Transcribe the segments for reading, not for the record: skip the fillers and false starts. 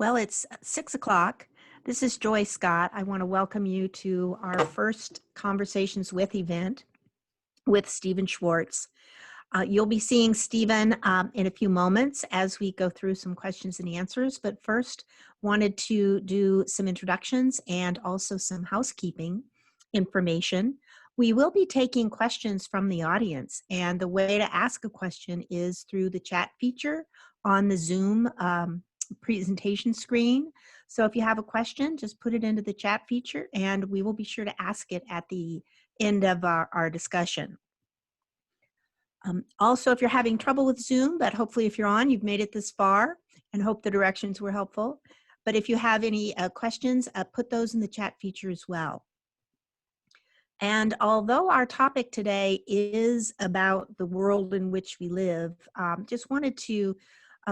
Well, it's 6 o'clock. This is Joy Scott. I want to welcome you to our first Conversations with event with Steven Schwartz. You'll be seeing Steven in a few moments as we go through some questions and answers, but first wanted to do some introductions and also some housekeeping information. We will be taking questions from the audience, and the way to ask a question is through the chat feature on the Zoom presentation screen. So if you have a question, just put it into the chat feature and we will be sure to ask it at the end of our discussion. Also, if you're having trouble with Zoom, but hopefully if you're on, you've made it this far and hope the directions were helpful. But if you have any questions, put those in the chat feature as well. And although our topic today is about the world in which we live, just wanted to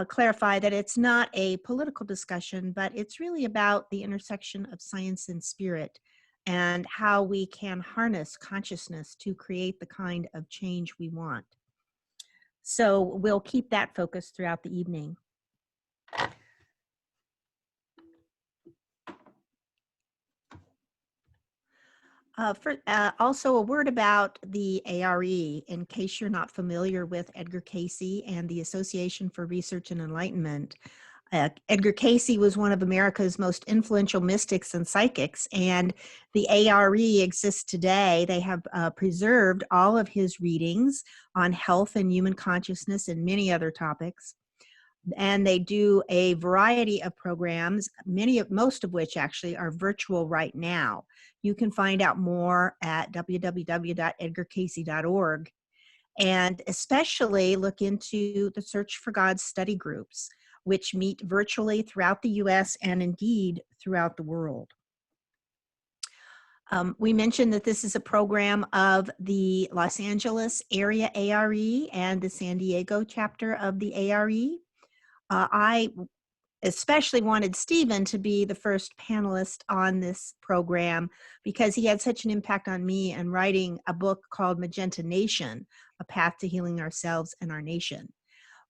clarify that it's not a political discussion, but it's really about the intersection of science and spirit and how we can harness consciousness to create the kind of change we want. So we'll keep that focus throughout the evening. Also a word about the A.R.E. in case you're not familiar with Edgar Cayce and the Association for Research and Enlightenment. Edgar Cayce was one of America's most influential mystics and psychics, and the A.R.E. exists today. They have preserved all of his readings on health and human consciousness and many other topics. And they do a variety of programs, most of which actually are virtual right now. You can find out more at www.edgarcayce.org, and especially look into the Search for God study groups, which meet virtually throughout the US and indeed throughout the world. We mentioned that this is a program of the Los Angeles area A.R.E. and the San Diego chapter of the A.R.E. I especially wanted Steven to be the first panelist on this program because he had such an impact on me in writing a book called Magenta Nation, A Path to Healing Ourselves and Our Nation.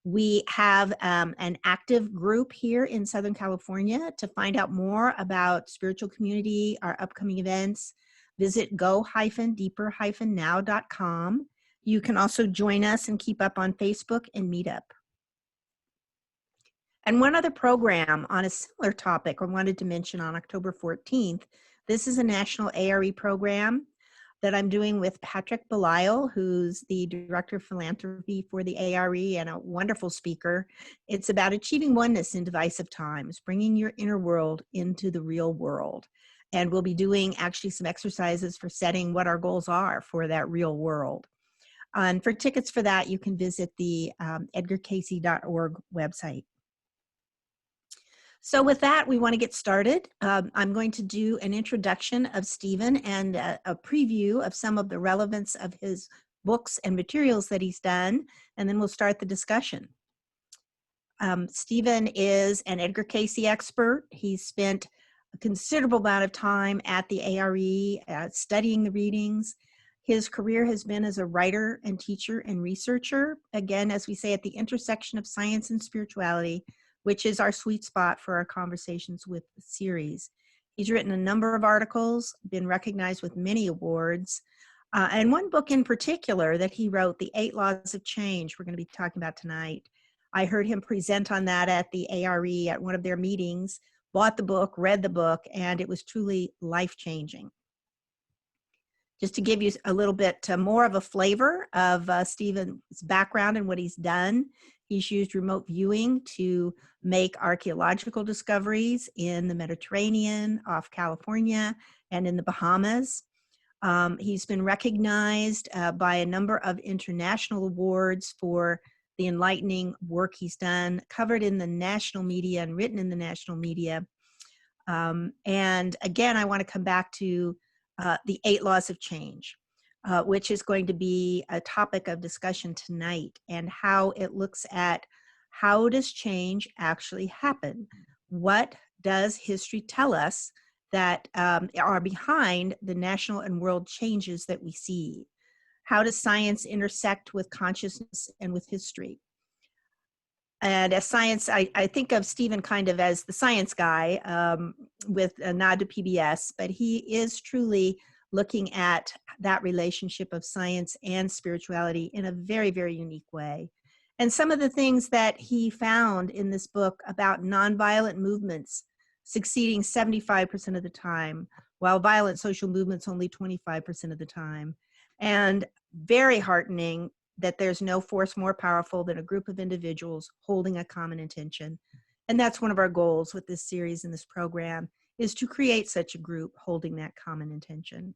We have an active group here in Southern California. To find out more about spiritual community, our upcoming events, visit go-deeper-now.com. You can also join us and keep up on Facebook and Meetup. And one other program on a similar topic I wanted to mention on October 14th. This is a national A.R.E. program that I'm doing with Patrick Belisle, who's the Director of Philanthropy for the A.R.E. and a wonderful speaker. It's about achieving oneness in divisive times, bringing your inner world into the real world. And we'll be doing actually some exercises for setting what our goals are for that real world. And for tickets for that, you can visit the edgarcayce.org website. So with that, we want to get started. I'm going to do an introduction of Steven and a preview of some of the relevance of his books and materials that he's done, and then we'll start the discussion. Steven is an Edgar Cayce expert. He's spent a considerable amount of time at the A.R.E. Studying the readings. His career has been as a writer and teacher and researcher, again, as we say, at the intersection of science and spirituality, which is our sweet spot for our Conversations with the series. He's written a number of articles, been recognized with many awards, and one book in particular that he wrote, The 8 Laws of Change, we're going to be talking about tonight. I heard him present on that at the A.R.E. at one of their meetings, bought the book, read the book, and it was truly life-changing. Just to give you a little bit more of a flavor of Steven's background and what he's done, he's used remote viewing to make archaeological discoveries in the Mediterranean, off California, and in the Bahamas. He's been recognized by a number of international awards for the enlightening work he's done, covered in the national media and written in the national media. And again, I want to come back to the 8 Laws of Change, which is going to be a topic of discussion tonight, and how it looks at how does change actually happen? What does history tell us that are behind the national and world changes that we see? How does science intersect with consciousness and with history? And as science, I think of Steven kind of as the science guy, with a nod to PBS, but he is truly looking at that relationship of science and spirituality in a very, very unique way. And some of the things that he found in this book about nonviolent movements succeeding 75% of the time, while violent social movements only 25% of the time. And very heartening that there's no force more powerful than a group of individuals holding a common intention. And that's one of our goals with this series and this program, is to create such a group holding that common intention.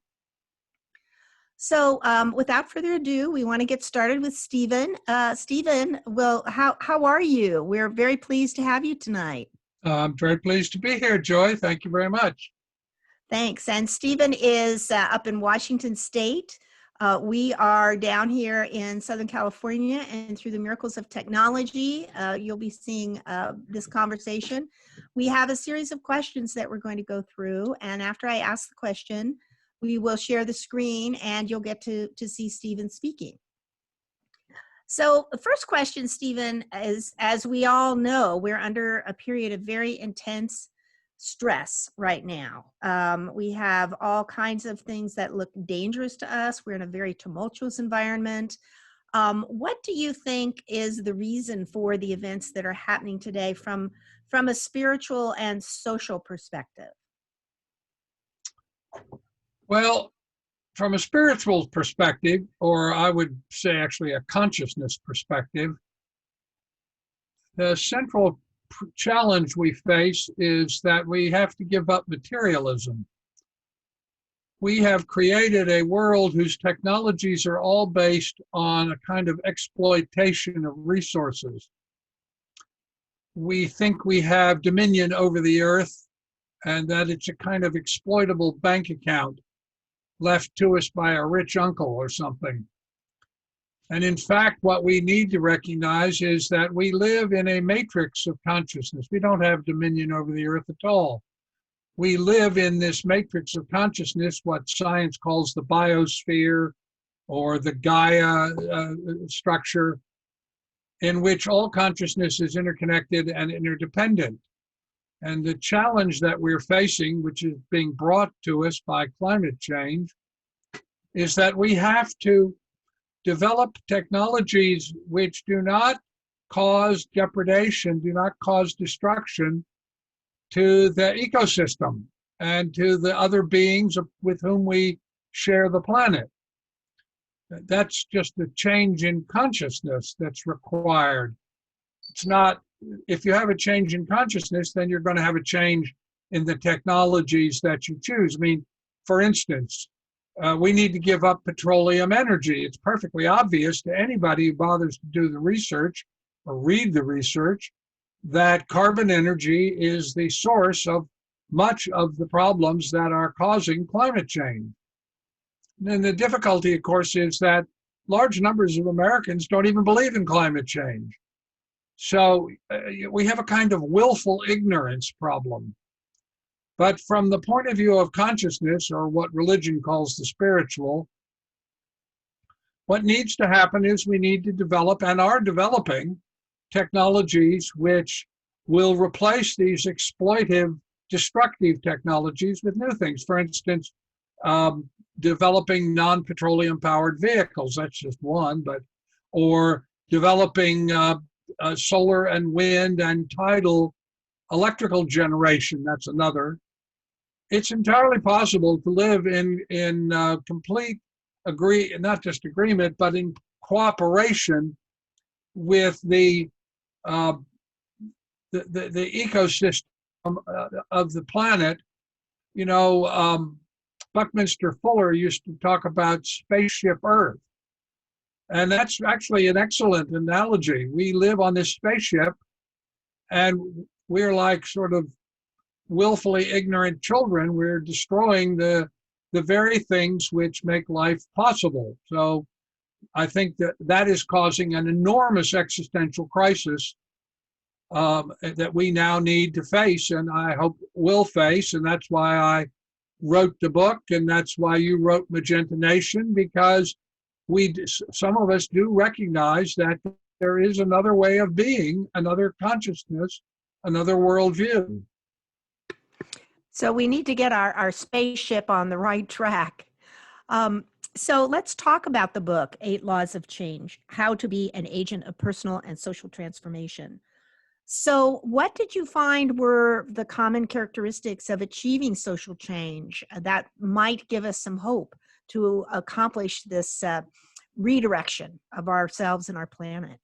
So without further ado, we want to get started with Steven. Steven, well, how are you? We're very pleased to have you tonight. I'm very pleased to be here, Joy. Thank you very much. Thanks. And Steven is up in Washington State. We are down here in Southern California, and through the miracles of technology, you'll be seeing this conversation. We have a series of questions that we're going to go through, and after I ask the question, we will share the screen and you'll get to see Steven speaking. So the first question, Steven, is, as we all know, we're under a period of very intense stress right now. We have all kinds of things that look dangerous to us. We're in a very tumultuous environment. What do you think is the reason for the events that are happening today from a spiritual and social perspective? Well, from a spiritual perspective, or I would say actually a consciousness perspective, the central challenge we face is that we have to give up materialism. We have created a world whose technologies are all based on a kind of exploitation of resources. We think we have dominion over the earth and that it's a kind of exploitable bank account left to us by a rich uncle or something. And in fact, what we need to recognize is that we live in a matrix of consciousness. We don't have dominion over the earth at all. We live in this matrix of consciousness, what science calls the biosphere or the Gaia structure, in which all consciousness is interconnected and interdependent. And the challenge that we're facing, which is being brought to us by climate change, is that we have to develop technologies which do not cause depredation, do not cause destruction to the ecosystem and to the other beings with whom we share the planet. That's just a change in consciousness that's required. It's not, if you have a change in consciousness, then you're going to have a change in the technologies that you choose. I mean, for instance, we need to give up petroleum energy. It's perfectly obvious to anybody who bothers to do the research or read the research that carbon energy is the source of much of the problems that are causing climate change. And the difficulty, of course, is that large numbers of Americans don't even believe in climate change. So we have a kind of willful ignorance problem. But from the point of view of consciousness, or what religion calls the spiritual, what needs to happen is we need to develop, and are developing, technologies which will replace these exploitive, destructive technologies with new things. For instance, developing non-petroleum powered vehicles, that's just one, or developing solar and wind and tidal electrical generation, that's another. It's entirely possible to live in complete not just agreement, but in cooperation with the ecosystem of the planet. You know, Buckminster Fuller used to talk about spaceship Earth. And that's actually an excellent analogy. We live on this spaceship and we're like sort of willfully ignorant children. We're destroying the very things which make life possible. So I think that is causing an enormous existential crisis that we now need to face, and I hope will face. And that's why I wrote the book, and that's why you wrote Magenta Nation, because some of us do recognize that there is another way of being, another consciousness, another worldview. So we need to get our spaceship on the right track. So let's talk about the book, 8 Laws of Change, How to Be an Agent of Personal and Social Transformation. So what did you find were the common characteristics of achieving social change that might give us some hope to accomplish this redirection of ourselves and our planet?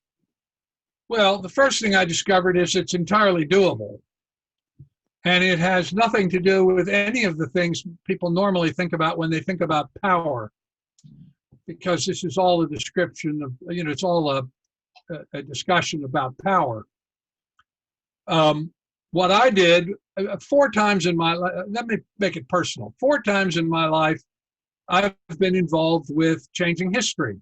Well, the first thing I discovered is it's entirely doable. And it has nothing to do with any of the things people normally think about when they think about power, because this is all a description of, it's all a discussion about power. What I did 4 times in my life, let me make it personal. 4 times in my life, I've been involved with changing history.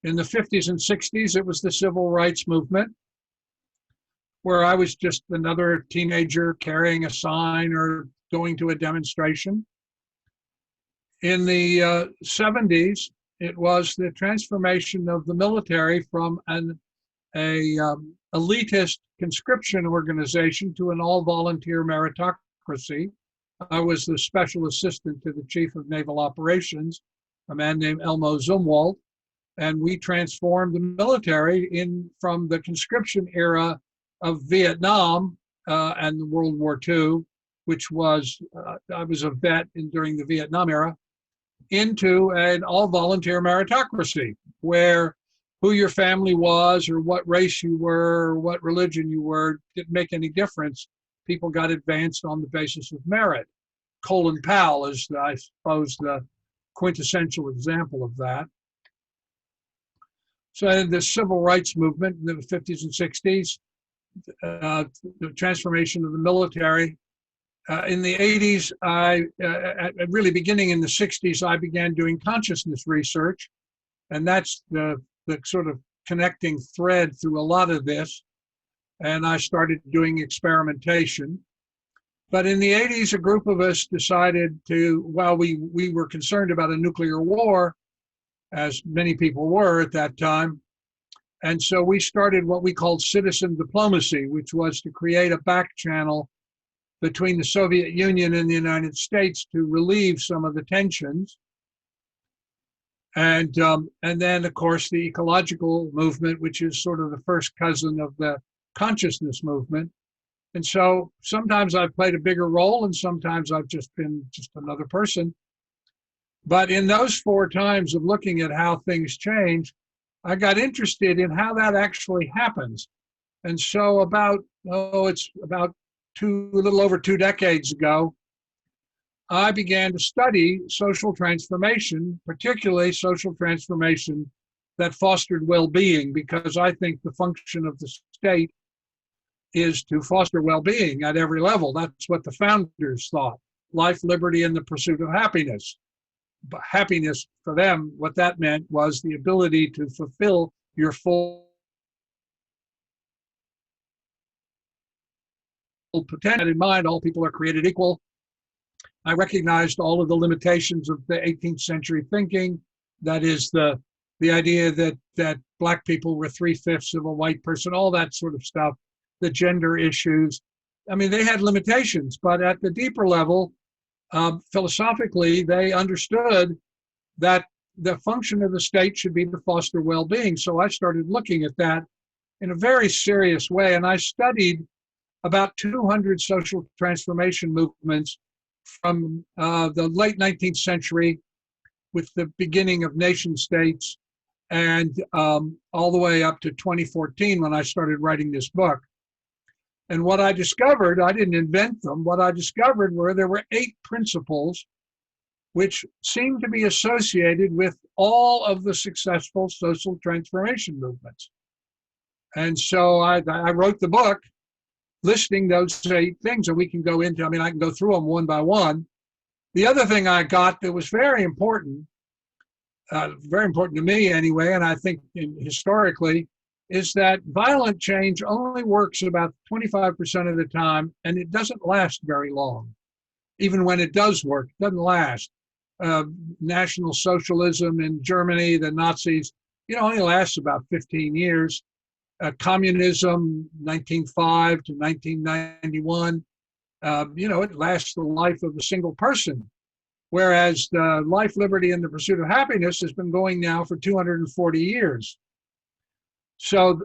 In the 50s and 60s, it was the civil rights movement, where I was just another teenager carrying a sign or going to a demonstration. In the 70s, it was the transformation of the military from an elitist conscription organization to an all-volunteer meritocracy. I was the special assistant to the Chief of Naval Operations, a man named Elmo Zumwalt, and we transformed the military from the conscription era of Vietnam and World War II, which was, I was a vet during the Vietnam era, into an all-volunteer meritocracy, where who your family was or what race you were or what religion you were didn't make any difference. People got advanced on the basis of merit. Colin Powell is, I suppose, the quintessential example of that. So the civil rights movement in the 50s and 60s, the transformation of the military. In the 80s, really beginning in the 60s, I began doing consciousness research. And that's the sort of connecting thread through a lot of this. And I started doing experimentation. But in the 80s, a group of us decided to, while we were concerned about a nuclear war, as many people were at that time, and so we started what we called citizen diplomacy, which was to create a back channel between the Soviet Union and the United States to relieve some of the tensions. And then, of course, the ecological movement, which is sort of the first cousin of the consciousness movement. And so sometimes I've played a bigger role and sometimes I've just been just another person. But in those 4 times of looking at how things change, I got interested in how that actually happens. And so it's about a little over 2 decades ago, I began to study social transformation, particularly social transformation that fostered well-being, because I think the function of the state is to foster well-being at every level. That's what the founders thought: life, liberty, and the pursuit of happiness. But happiness for them, what that meant was the ability to fulfill your full potential. In mind, all people are created equal. I recognized all of the limitations of the 18th century thinking. That is the idea that Black people were 3/5 of a white person, all that sort of stuff, the gender issues. I mean, they had limitations, but at the deeper level, philosophically, they understood that the function of the state should be to foster well-being. So I started looking at that in a very serious way, and I studied about 200 social transformation movements from the late 19th century, with the beginning of nation states, and all the way up to 2014 when I started writing this book. And what I discovered, I didn't invent them, what I discovered were there were 8 principles which seemed to be associated with all of the successful social transformation movements. And so I wrote the book listing those 8 things, and we can go into, I can go through them one by one. The other thing I got that was very important to me anyway, and I think historically, is that violent change only works about 25% of the time, and it doesn't last very long. Even when it does work, it doesn't last. National Socialism in Germany, the Nazis, only lasts about 15 years. Communism, 1905 to 1991, it lasts the life of a single person. Whereas the life, liberty, and the pursuit of happiness has been going now for 240 years. So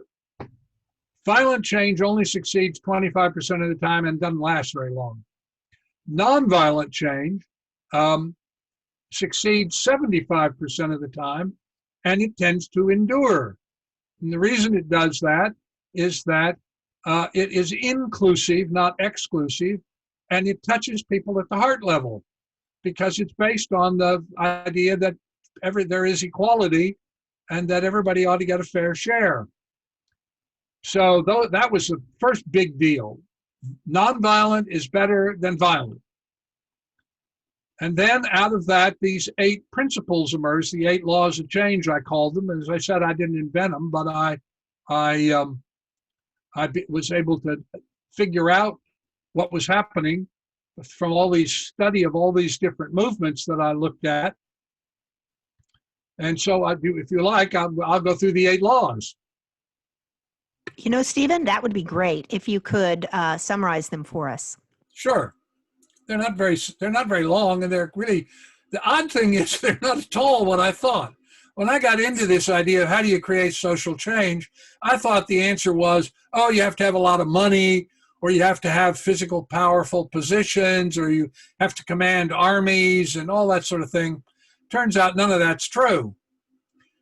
violent change only succeeds 25% of the time and doesn't last very long. Nonviolent change succeeds 75% of the time, and it tends to endure. And the reason it does that is that it is inclusive, not exclusive, and it touches people at the heart level, because it's based on the idea that there is equality and that everybody ought to get a fair share. So that was the first big deal. Nonviolent is better than violent. And then out of that, these 8 principles emerged, the 8 laws of change, I called them. As I said, I didn't invent them, but I was able to figure out what was happening from all these study of all these different movements that I looked at. And so if you like, I'll go through the 8 laws. Stephen, that would be great if you could summarize them for us. Sure. They're not very long, and they're really, the odd thing is they're not at all what I thought. When I got into this idea of how do you create social change, I thought the answer was, you have to have a lot of money, or you have to have physical, powerful positions, or you have to command armies and all that sort of thing. Turns out none of that's true.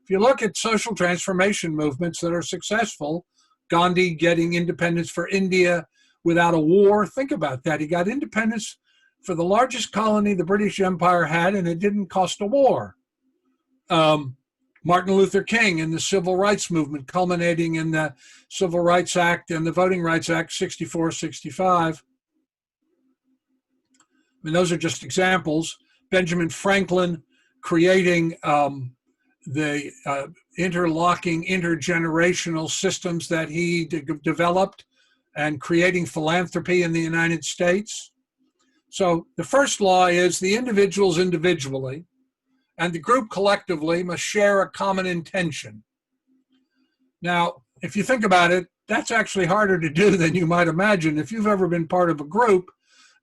If you look at social transformation movements that are successful, Gandhi getting independence for India without a war, think about that. He got independence for the largest colony the British Empire had, and it didn't cost a war. Martin Luther King and the Civil Rights Movement, culminating in the Civil Rights Act and the Voting Rights Act 64, 65. Those are just examples. Benjamin Franklin creating the interlocking intergenerational systems that he developed and creating philanthropy in the United States. So the first law is the individuals individually and the group collectively must share a common intention. Now, if you think about it, that's actually harder to do than you might imagine. If you've ever been part of a group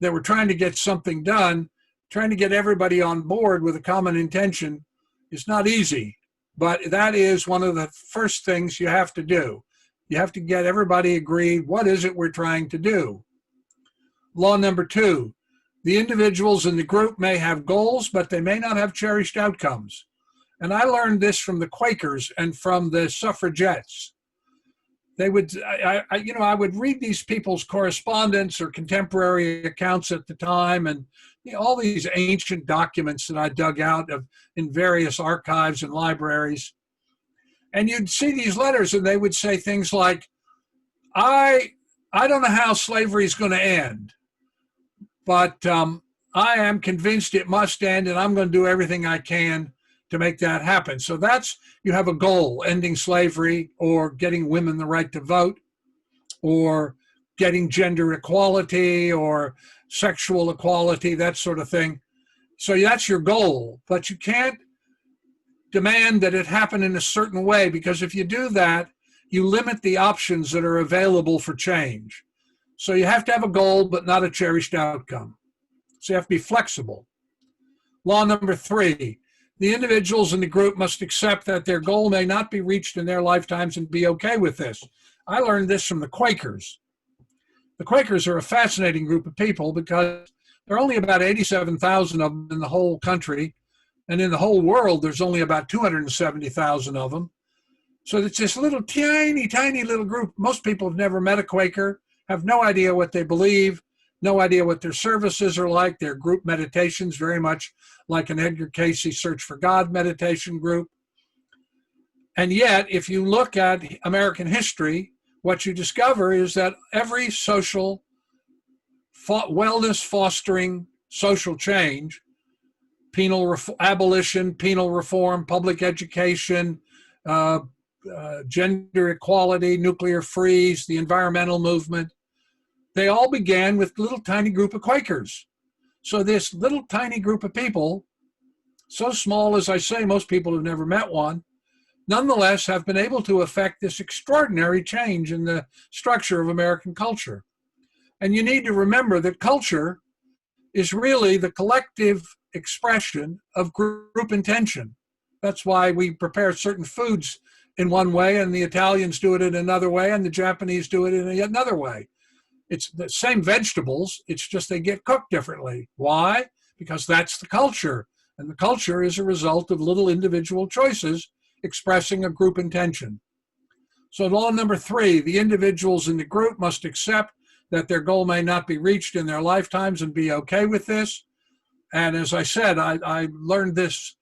that were trying to get something done, trying to get everybody on board with a common intention is not easy, but that is one of the first things you have to do. You have to get everybody agreed, what is it we're trying to do? Law number 2, the individuals in the group may have goals, but they may not have cherished outcomes. And I learned this from the Quakers and from the suffragettes. They would, I would read these people's correspondence or contemporary accounts at the time, and all these ancient documents that I dug out in various archives and libraries. And you'd see these letters, and they would say things like, I don't know how slavery is going to end, but I am convinced it must end, and I'm going to do everything I can to make that happen. So you have a goal, ending slavery, or getting women the right to vote, or getting gender equality, or sexual equality, that sort of thing. So that's your goal, but you can't demand that it happen in a certain way, because if you do that, you limit the options that are available for change. So you have to have a goal, but not a cherished outcome. So you have to be flexible. Law number 3, the individuals in the group must accept that their goal may not be reached in their lifetimes and be okay with this. I learned this from the Quakers. The Quakers are a fascinating group of people because there are only about 87,000 of them in the whole country. And in the whole world, there's only about 270,000 of them. So it's this little tiny, tiny little group. Most people have never met a Quaker, have no idea what they believe, no idea what their services are like. Their group meditations, very much like an Edgar Cayce Search for God meditation group. And yet, if you look at American history, what you discover is that every social, wellness fostering social change, penal abolition, penal reform, public education, gender equality, nuclear freeze, the environmental movement, they all began with a little tiny group of Quakers. So this little tiny group of people, so small, as I say, most people have never met one, nonetheless have been able to affect this extraordinary change in the structure of American culture. And you need to remember that culture is really the collective expression of group intention. That's why we prepare certain foods in one way, and the Italians do it in another way, and the Japanese do it in another way. It's the same vegetables, it's just they get cooked differently. Why? Because that's the culture. And the culture is a result of little individual choices expressing a group intention. So law number 3, the individuals in the group must accept that their goal may not be reached in their lifetimes and be okay with this. And as I said, I learned this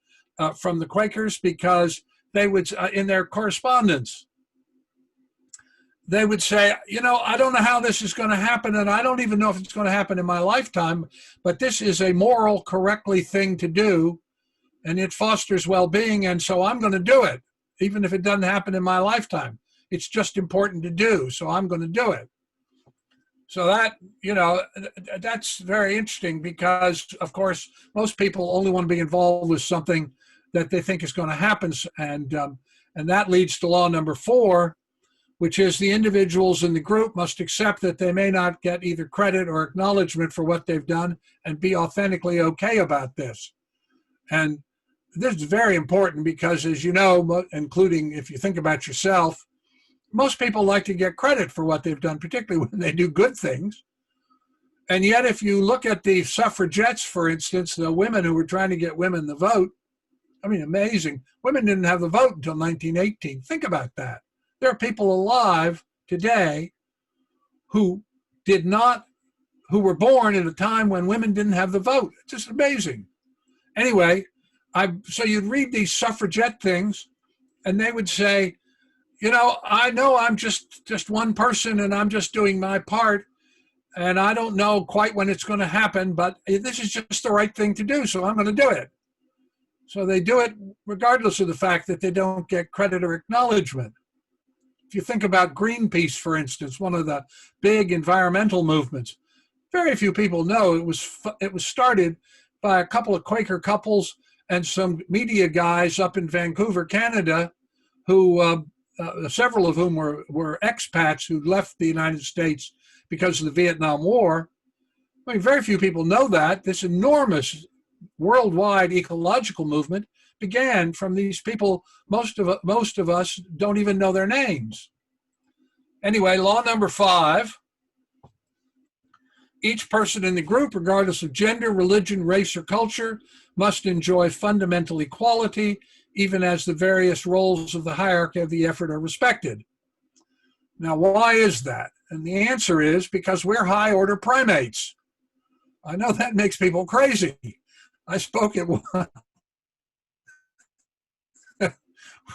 from the Quakers, because they would, in their correspondence, they would say, you know, I don't know how this is going to happen, and I don't even know if it's going to happen in my lifetime, but this is a moral, correctly thing to do, and it fosters well-being, and so I'm going to do it, even if it doesn't happen in my lifetime. It's just important to do, so I'm going to do it. So that, you know, that's very interesting, because, of course, most people only want to be involved with something that they think is going to happen, and that leads to law number 4, which is the individuals in the group must accept that they may not get either credit or acknowledgement for what they've done, and be authentically okay about this. And this is very important, because, as you know, including if you think about yourself, most people like to get credit for what they've done, particularly when they do good things. And yet, if you look at the suffragettes, for instance, the women who were trying to get women the vote, I mean, amazing. Women didn't have the vote until 1918. Think about that. There are people alive today who were born at a time when women didn't have the vote. It's just amazing. Anyway, so you'd read these suffragette things, and they would say, you know I'm just one person, and I'm just doing my part, and I don't know quite when it's going to happen, but this is just the right thing to do, so I'm going to do it. So they do it regardless of the fact that they don't get credit or acknowledgement. If you think about Greenpeace, for instance, one of the big environmental movements, very few people know it was started by a couple of Quaker couples and some media guys up in Vancouver, Canada, who several of whom were expats who left the United States because of the Vietnam War. I mean, very few people know that. This enormous worldwide ecological movement began from these people. Most of us don't even know their names. Anyway, law number 5, each person in the group, regardless of gender, religion, race, or culture, must enjoy fundamental equality, even as the various roles of the hierarchy of the effort are respected. Now, why is that? And the answer is because we're high-order primates. I know that makes people crazy. I spoke at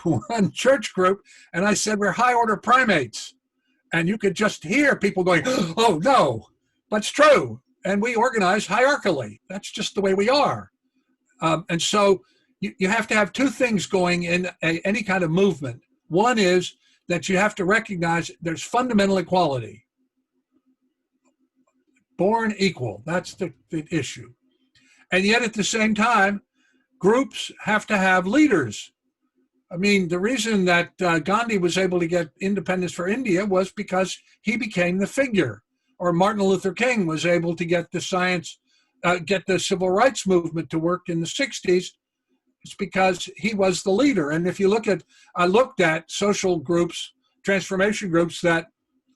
one church group, and I said, we're high-order primates. And you could just hear people going, oh, no, but it's true. And we organize hierarchically. That's just the way we are. And so you have to have 2 things going in any kind of movement. One is that you have to recognize there's fundamental equality. Born equal, that's the issue. And yet at the same time, groups have to have leaders. I mean, the reason that Gandhi was able to get independence for India was because he became the figure, or Martin Luther King was able to get get the civil rights movement to work in the 60s. It's because he was the leader. And if you I looked at social groups, transformation groups that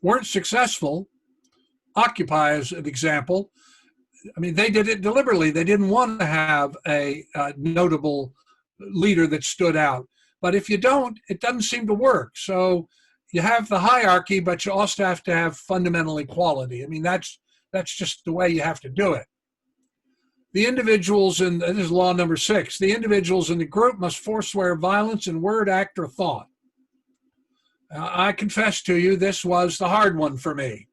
weren't successful, Occupy as an example. I mean, they did it deliberately. They didn't want to have a notable leader that stood out. But if you don't, it doesn't seem to work. So you have the hierarchy, but you also have to have fundamental equality. I mean, that's just the way you have to do it. The individuals this is law number 6, the individuals in the group must forswear violence in word, act, or thought. I confess to you, this was the hard one for me.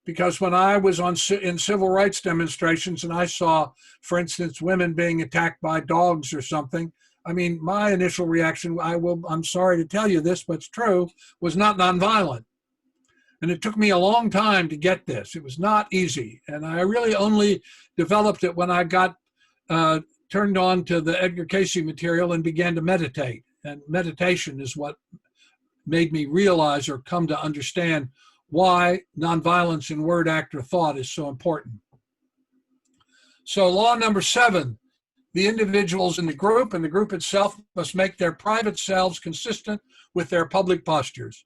Because when I was in civil rights demonstrations and I saw, for instance, women being attacked by dogs or something, I mean, my initial reaction, I'm sorry to tell you this, but it's true, was not nonviolent. And it took me a long time to get this. It was not easy. And I really only developed it when I got turned on to the Edgar Cayce material and began to meditate. And meditation is what made me realize or come to understand why nonviolence in word, act, or thought is so important. So law number 7, the individuals in the group and the group itself must make their private selves consistent with their public postures.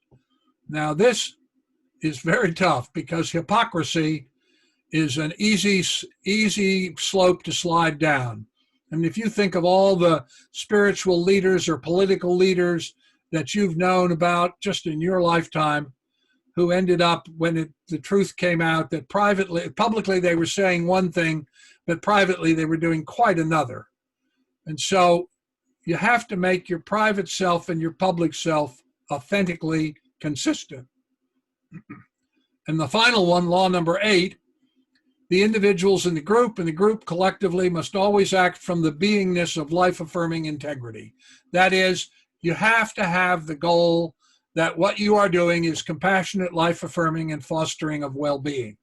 Now, this is very tough because hypocrisy is an easy slope to slide down. And if you think of all the spiritual leaders or political leaders that you've known about just in your lifetime, who ended up, when the truth came out, that publicly they were saying one thing, but privately they were doing quite another. And so you have to make your private self and your public self authentically consistent. And the final one, law number 8, the individuals in the group and the group collectively must always act from the beingness of life-affirming integrity. That is, you have to have the goal that what you are doing is compassionate, life-affirming, and fostering of well-being.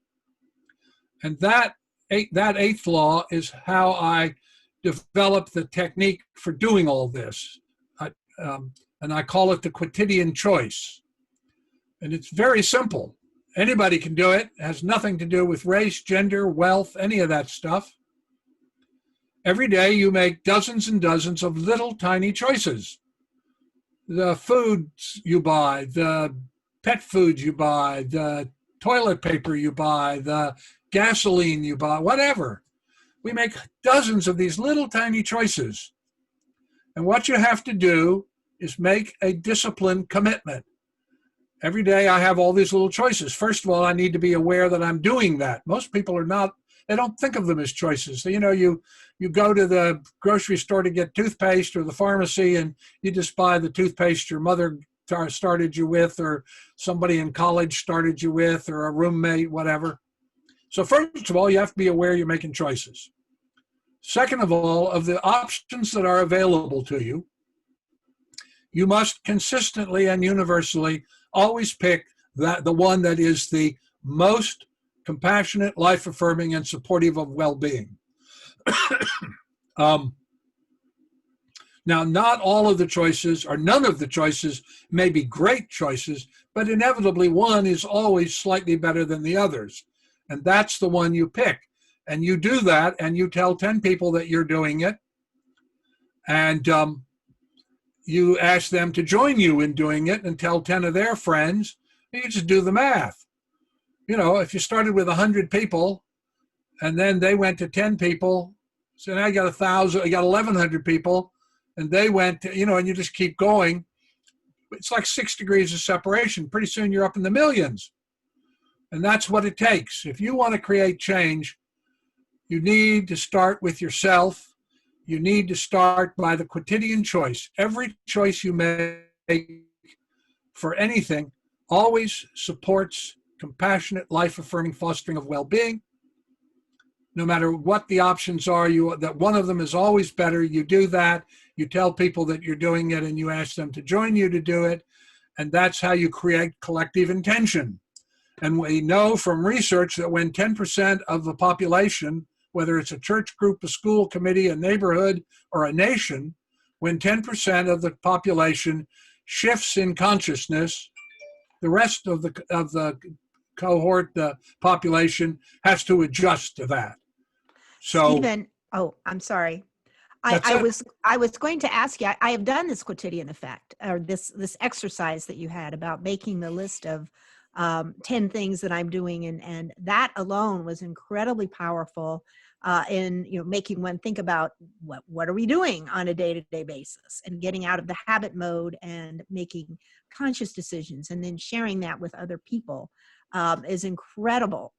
And that 8th law is how I developed the technique for doing all this. And I call it the quotidian choice. And it's very simple. Anybody can do it. It has nothing to do with race, gender, wealth, any of that stuff. Every day you make dozens and dozens of little tiny choices. The foods you buy, the pet foods you buy, the toilet paper you buy, the gasoline you buy, whatever. We make dozens of these little tiny choices. And what you have to do is make a disciplined commitment. Every day I have all these little choices. First of all, I need to be aware that I'm doing that. Most people are not, they don't think of them as choices. You know, you go to the grocery store to get toothpaste or the pharmacy and you just buy the toothpaste your mother started you with or somebody in college started you with or a roommate, whatever. So first of all, you have to be aware you're making choices. Second of all, of the options that are available to you, you must consistently and universally always pick the one that is the most compassionate, life-affirming, and supportive of well-being. Now, not all of the choices or none of the choices may be great choices, but inevitably one is always slightly better than the others. And that's the one you pick. And you do that and you tell 10 people that you're doing it. And you ask them to join you in doing it and tell 10 of their friends. You just do the math. You know, if you started with 100 people and then they went to 10 people, so now you got 1,000, you got 1,100 people, and they went to, you know, and you just keep going. It's like 6 degrees of separation. Pretty soon you're up in the millions. And that's what it takes. If you want to create change, you need to start with yourself. You need to start by the quotidian choice. Every choice you make for anything always supports compassionate, life-affirming fostering of well-being. No matter what the options are, that one of them is always better. You do that. You tell people that you're doing it and you ask them to join you to do it. And that's how you create collective intention. And we know from research that when 10% of the population, whether it's a church group, a school committee, a neighborhood, or a nation, when 10% of the population shifts in consciousness, the rest of the cohort, the population, has to adjust to that. So, Stephen, oh, I'm sorry. That's I it. was going to ask you, I have done this quotidian effect, or this exercise that you had about making the list of 10 things that I'm doing. And that alone was incredibly powerful in, you know, making one think about what are we doing on a day-to-day basis and getting out of the habit mode and making conscious decisions and then sharing that with other people is incredible.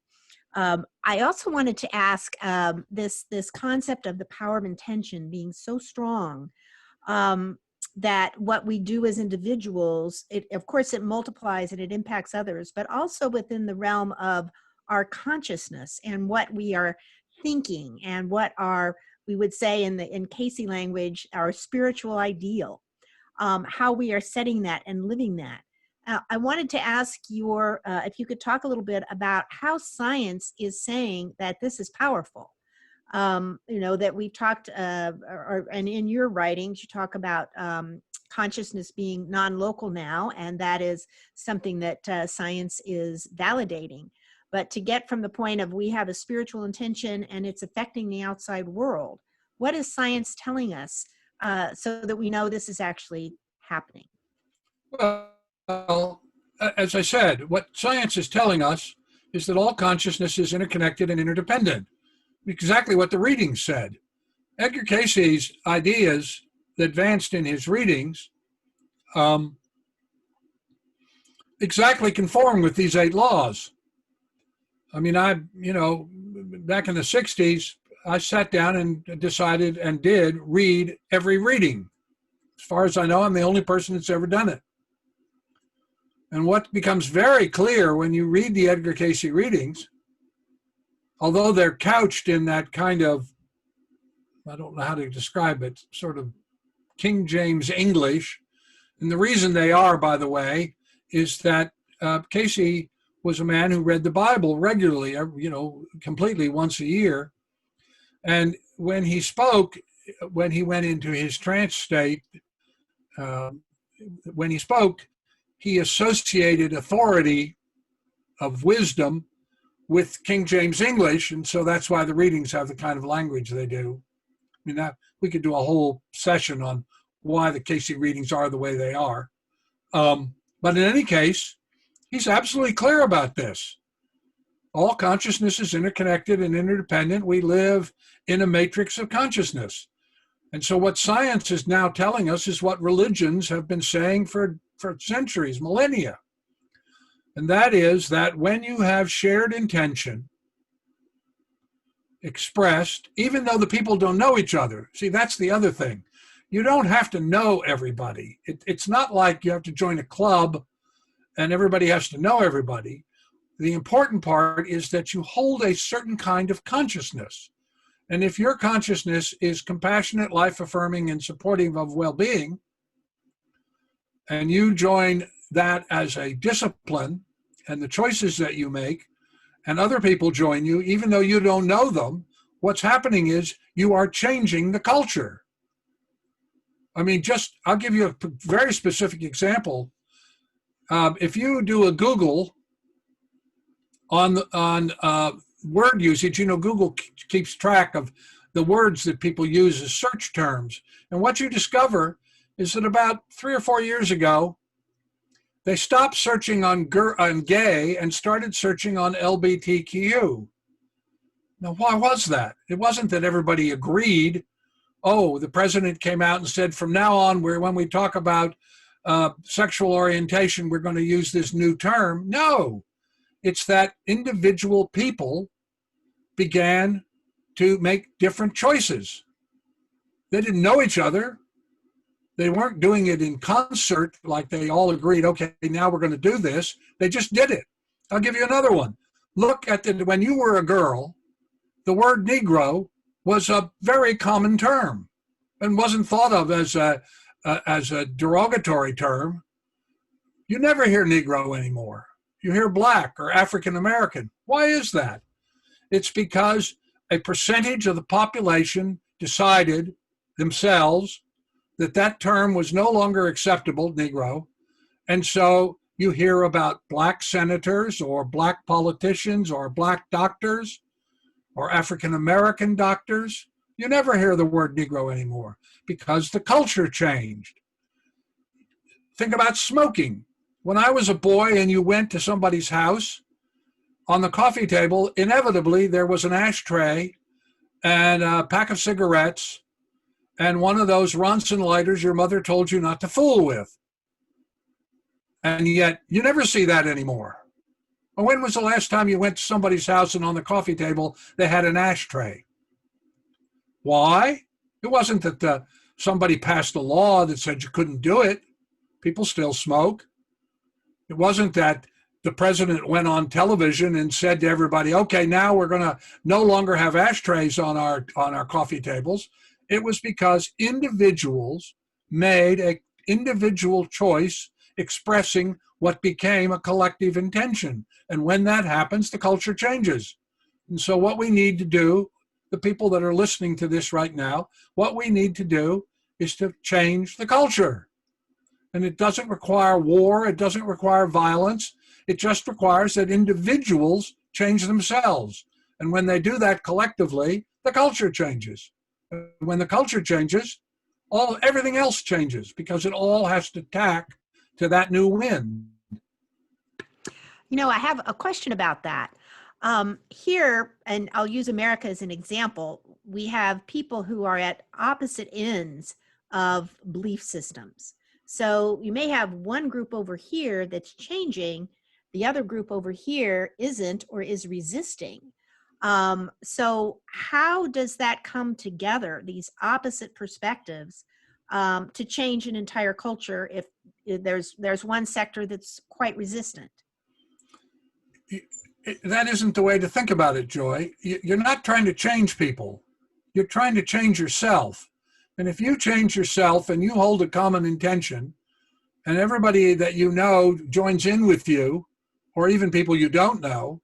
I also wanted to ask this concept of the power of intention being so strong that what we do as individuals, of course, it multiplies and it impacts others, but also within the realm of our consciousness and what we are thinking and what we would say in Casey language, our spiritual ideal, how we are setting that and living that. I wanted to ask if you could talk a little bit about how science is saying that this is powerful. You know, that we've talked, and in your writings, you talk about consciousness being non-local now, and that is something that science is validating. But to get from the point of we have a spiritual intention and it's affecting the outside world, what is science telling us so that we know this is actually happening? Well, as I said, what science is telling us is that all consciousness is interconnected and interdependent. Exactly what the readings said. Edgar Cayce's ideas advanced in his readings exactly conform with these 8 laws. I mean, back in the 60s, I sat down and decided and did read every reading. As far as I know, I'm the only person that's ever done it. And what becomes very clear when you read the Edgar Cayce readings, although they're couched in that kind of, I don't know how to describe it, sort of King James English. And the reason they are, by the way, is that Cayce was a man who read the Bible regularly, completely once a year. And when he spoke, when he went into his trance state, when he spoke, he associated authority of wisdom with King James English. And so that's why the readings have the kind of language they do. I mean, we could do a whole session on why the Cayce readings are the way they are. But in any case, he's absolutely clear about this. All consciousness is interconnected and interdependent. We live in a matrix of consciousness. And so what science is now telling us is what religions have been saying for centuries, millennia. And that is that when you have shared intention expressed, even though the people don't know each other, see, that's the other thing. You don't have to know everybody. It's not like you have to join a club and everybody has to know everybody. The important part is that you hold a certain kind of consciousness. And if your consciousness is compassionate, life-affirming, and supportive of well-being, and you join that as a discipline and the choices that you make, and other people join you, even though you don't know them, what's happening is you are changing the culture. I mean, I'll give you a very specific example. If you do a Google on word usage, Google keeps track of the words that people use as search terms. And what you discover is that about 3 or 4 years ago, they stopped searching on gay and started searching on LGBTQ. Now, why was that? It wasn't that everybody agreed. Oh, the president came out and said, from now on, when we talk about sexual orientation, we're going to use this new term. No, it's that individual people began to make different choices. They didn't know each other. They weren't doing it in concert like they all agreed, okay, now we're going to do this. They just did it. I'll give you another one. Look at when you were a girl, the word Negro was a very common term and wasn't thought of as a derogatory term. You never hear Negro anymore. You hear Black or African American. Why is that? It's because a percentage of the population decided themselves that term was no longer acceptable, Negro. And so you hear about Black senators or Black politicians or Black doctors or African American doctors. You never hear the word Negro anymore because the culture changed. Think about smoking. When I was a boy and you went to somebody's house, on the coffee table, inevitably there was an ashtray and a pack of cigarettes and one of those Ronson lighters your mother told you not to fool with. And yet you never see that anymore. Well, when was the last time you went to somebody's house and on the coffee table they had an ashtray? Why? It wasn't that somebody passed a law that said you couldn't do it. People still smoke. It wasn't that the president went on television and said to everybody, okay, now we're going to no longer have ashtrays on our coffee tables. It was because individuals made an individual choice expressing what became a collective intention. And when that happens, the culture changes. And so what we need to do, the people that are listening to this right now, what we need to do is to change the culture. And it doesn't require war. It doesn't require violence. It just requires that individuals change themselves. And when they do that collectively, the culture changes. And when the culture changes, everything else changes because it all has to tack to that new wind. You know, I have a question about that. Here, and I'll use America as an example, we have people who are at opposite ends of belief systems. So you may have one group over here that's changing, the other group over here isn't or is resisting. So how does that come together, these opposite perspectives, to change an entire culture if there's one sector that's quite resistant? That isn't the way to think about it, Joy. You're not trying to change people. You're trying to change yourself. And if you change yourself and you hold a common intention, and everybody that you know joins in with you, or even people you don't know,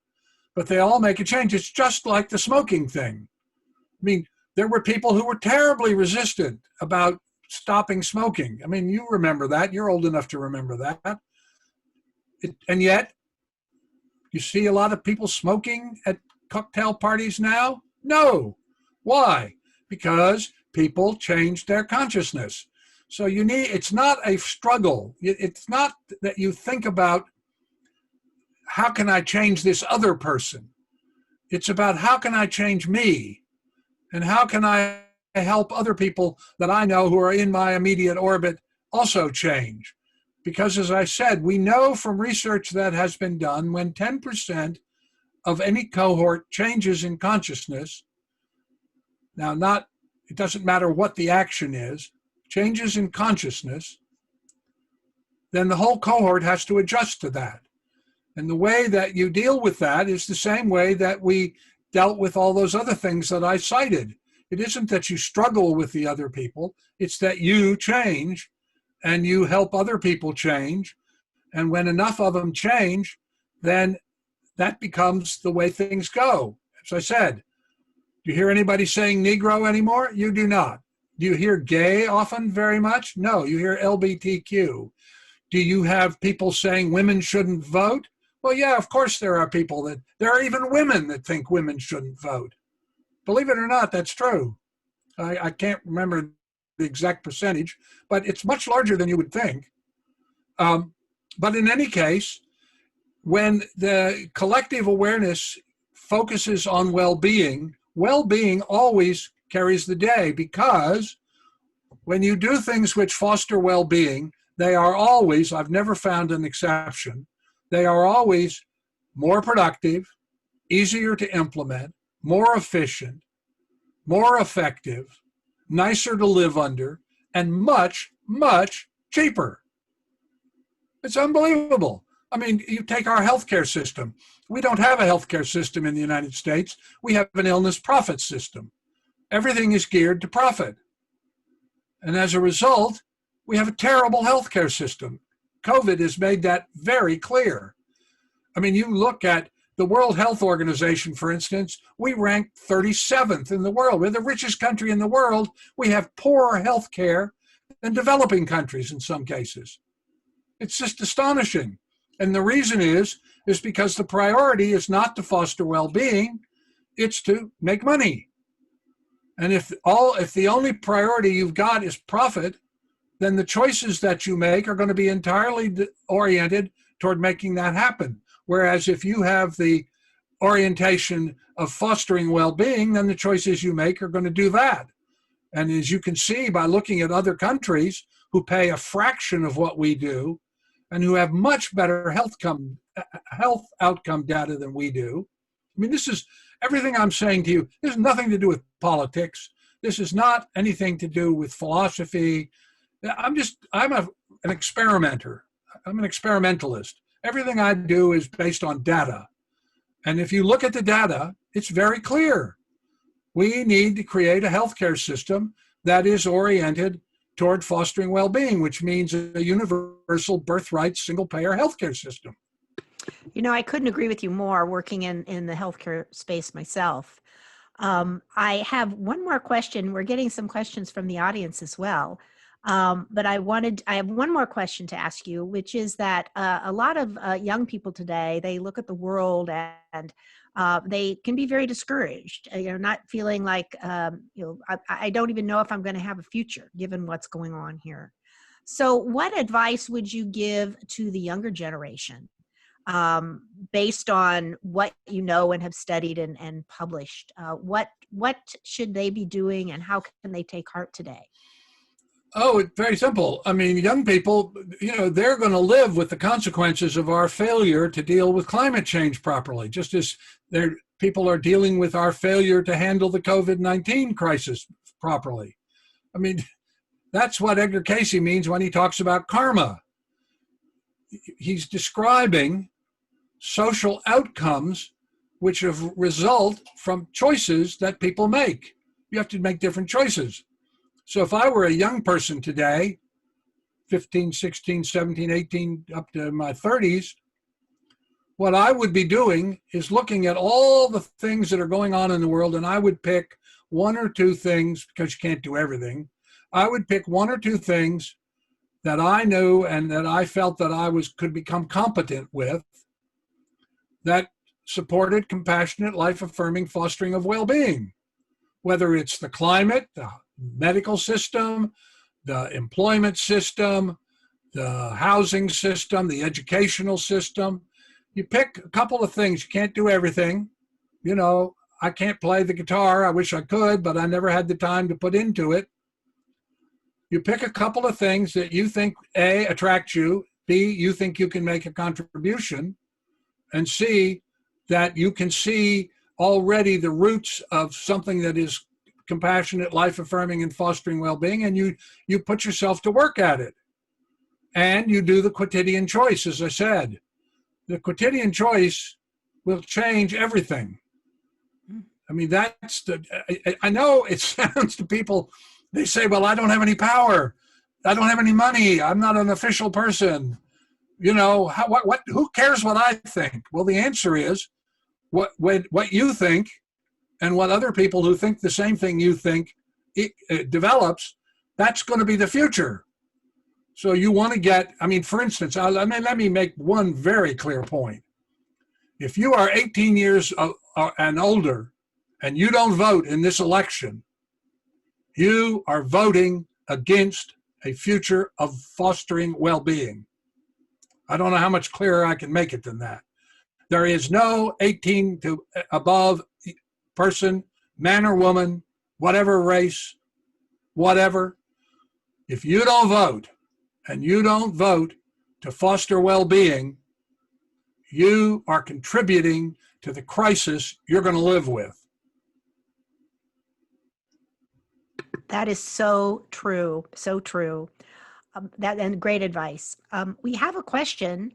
but they all make a change. It's just like the smoking thing. I mean, there were people who were terribly resistant about stopping smoking. I mean, you remember that. You're old enough to remember that. And yet, you see a lot of people smoking at cocktail parties now? No. Why? Because people changed their consciousness. So it's not a struggle. It's not that you think about, how can I change this other person? It's about, how can I change me? And how can I help other people that I know who are in my immediate orbit also change? Because as I said, we know from research that has been done, when 10% of any cohort changes in consciousness, now it doesn't matter what the action is, changes in consciousness, then the whole cohort has to adjust to that. And the way that you deal with that is the same way that we dealt with all those other things that I cited. It isn't that you struggle with the other people, it's that you change and you help other people change. And when enough of them change, then that becomes the way things go. As I said, do you hear anybody saying Negro anymore? You do not. Do you hear gay often very much? No, you hear LGBTQ. Do you have people saying women shouldn't vote? Well, yeah, of course there are are even women that think women shouldn't vote. Believe it or not, that's true. I can't remember the exact percentage, but it's much larger than you would think. But in any case, when the collective awareness focuses on well-being, well-being always carries the day, because when you do things which foster well-being, they are always, I've never found an exception, they are always more productive, easier to implement, more efficient, more effective, nicer to live under, and much, much cheaper. It's unbelievable. I mean, you take our healthcare system. We don't have a healthcare system in the United States. We have an illness profit system. Everything is geared to profit. And as a result, we have a terrible healthcare system. COVID has made that very clear. I mean, you look at the World Health Organization, for instance, we rank 37th in the world. We're the richest country in the world. We have poorer healthcare than developing countries in some cases. It's just astonishing. And the reason is because the priority is not to foster well-being, it's to make money. And if the only priority you've got is profit, then the choices that you make are going to be entirely oriented toward making that happen. Whereas if you have the orientation of fostering well-being, then the choices you make are going to do that. And as you can see by looking at other countries who pay a fraction of what we do and who have much better health outcome data than we do. I mean, this is everything I'm saying to you. This has nothing to do with politics. This is not anything to do with philosophy. I'm an experimenter. I'm an experimentalist. Everything I do is based on data. And if you look at the data, it's very clear. We need to create a healthcare system that is oriented toward fostering well-being, which means a universal birthright single-payer healthcare system. You know, I couldn't agree with you more, working in the healthcare space myself. I have one more question. We're getting some questions from the audience as well. But I have one more question to ask you, which is that a lot of young people today, they look at the world and they can be very discouraged, not feeling like, I don't even know if I'm going to have a future given what's going on here. So what advice would you give to the younger generation based on what you know and have studied and published? What should they be doing and how can they take heart today? Oh, it's very simple. I mean, young people, they're going to live with the consequences of our failure to deal with climate change properly, just as people are dealing with our failure to handle the COVID-19 crisis properly. I mean, that's what Edgar Cayce means when he talks about karma. He's describing social outcomes which result from choices that people make. You have to make different choices. So if I were a young person today, 15, 16, 17, 18, up to my 30s, what I would be doing is looking at all the things that are going on in the world, and I would pick one or two things, because you can't do everything. I would pick one or two things that I knew and that I felt that could become competent with, that supported compassionate, life-affirming fostering of well-being, whether it's the climate, the medical system, the employment system, the housing system, the educational system. You pick a couple of things. You can't do everything. I can't play the guitar. I wish I could, but I never had the time to put into it. You pick a couple of things that you think, A, attract you, B, you think you can make a contribution, and C, that you can see already the roots of something that is compassionate, life-affirming, and fostering well-being, and you put yourself to work at it. And you do the quotidian choice, as I said. The quotidian choice will change everything. I mean, I know it sounds to people, they say, well, I don't have any power. I don't have any money. I'm not an official person. Who cares what I think? Well, the answer is what you think and what other people who think the same thing you think it develops, that's going to be the future. So you want to for instance, let me make one very clear point. If you are 18 years and older and you don't vote in this election, you are voting against a future of fostering well-being. I don't know how much clearer I can make it than that. There is no 18 to above person, man or woman, whatever race, whatever. If you don't vote, and you don't vote to foster well-being, you are contributing to the crisis you're going to live with. That is so true. So true. And great advice. We have a question